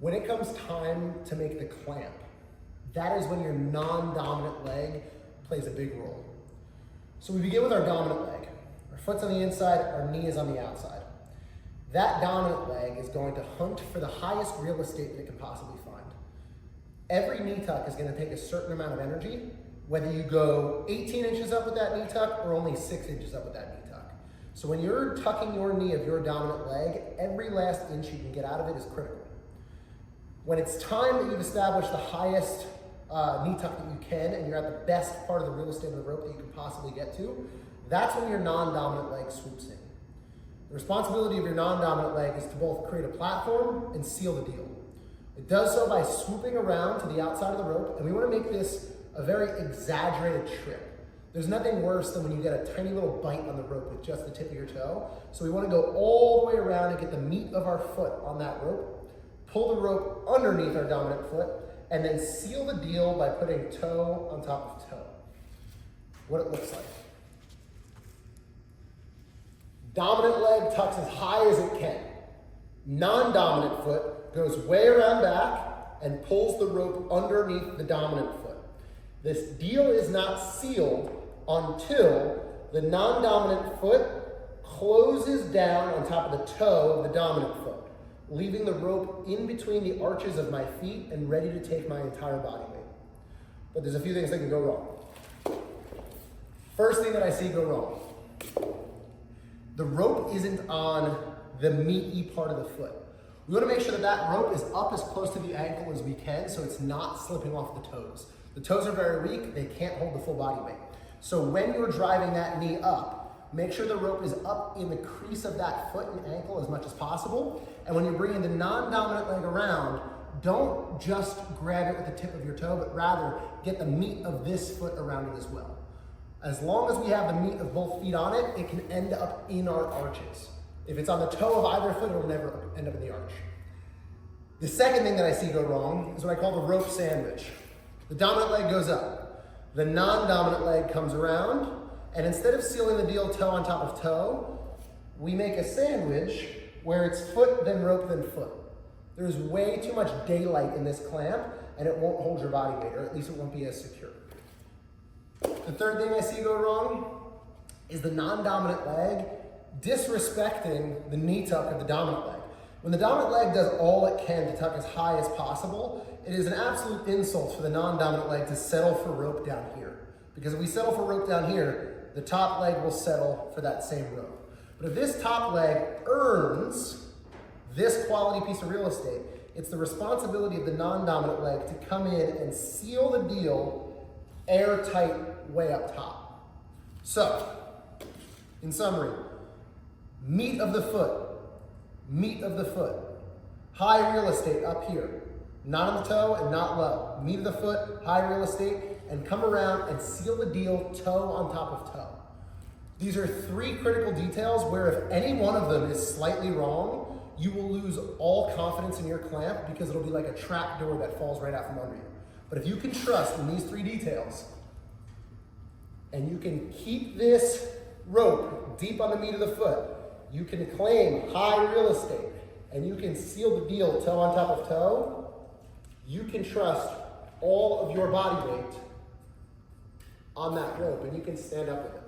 When it comes time to make the clamp, that is when your non-dominant leg plays a big role. So we begin with our dominant leg. Our foot's on the inside, our knee is on the outside. That dominant leg is going to hunt for the highest real estate that it can possibly find. Every knee tuck is going to take a certain amount of energy, whether you go 18 inches up with that knee tuck or only 6 inches up with that knee tuck. So when you're tucking your knee of your dominant leg, every last inch you can get out of it is critical. When it's time that you've established the highest knee tuck that you can and you're at the best part of the real estate of the rope that you can possibly get to, that's when your non-dominant leg swoops in. The responsibility of your non-dominant leg is to both create a platform and seal the deal. It does so by swooping around to the outside of the rope, and we want to make this a very exaggerated trip. There's nothing worse than when you get a tiny little bite on the rope with just the tip of your toe. So we want to go all the way around and get the meat of our foot on that rope, pull the rope underneath our dominant foot, and then seal the deal by putting toe on top of toe. What it looks like. Dominant leg tucks as high as it can. Non-dominant foot goes way around back and pulls the rope underneath the dominant foot. This deal is not sealed until the non-dominant foot closes down on top of the toe of the dominant foot, leaving the rope in between the arches of my feet and ready to take my entire body weight. But there's a few things that can go wrong. First thing that I see go wrong. The rope isn't on the meaty part of the foot. We want to make sure that that rope is up as close to the ankle as we can so it's not slipping off the toes. The toes are very weak, they can't hold the full body weight. So when you're driving that knee up, make sure the rope is up in the crease of that foot and ankle as much as possible. And when you're bringing the non-dominant leg around, don't just grab it with the tip of your toe, but rather get the meat of this foot around it as well. As long as we have the meat of both feet on it, it can end up in our arches. If it's on the toe of either foot, it'll never end up in the arch. The second thing that I see go wrong is what I call the rope sandwich. The dominant leg goes up. The non-dominant leg comes around, and instead of sealing the deal toe on top of toe, we make a sandwich where it's foot, then rope, then foot. There's way too much daylight in this clamp, and it won't hold your body weight, or at least it won't be as secure. The third thing I see go wrong is the non-dominant leg disrespecting the knee tuck of the dominant leg. When the dominant leg does all it can to tuck as high as possible, it is an absolute insult for the non-dominant leg to settle for rope down here. Because if we settle for rope down here, the top leg will settle for that same rope. But if this top leg earns this quality piece of real estate, it's the responsibility of the non-dominant leg to come in and seal the deal airtight way up top. So, in summary, meat of the foot, high real estate up here, not on the toe and not low. Meat of the foot, high real estate, and come around and seal the deal toe on top of toe. These are three critical details where if any one of them is slightly wrong, you will lose all confidence in your clamp because it'll be like a trap door that falls right out from under you. But if you can trust in these three details, and you can keep this rope deep on the meat of the foot, you can claim high real estate, and you can seal the deal toe on top of toe, you can trust all of your body weight on that rope, and you can stand up with it.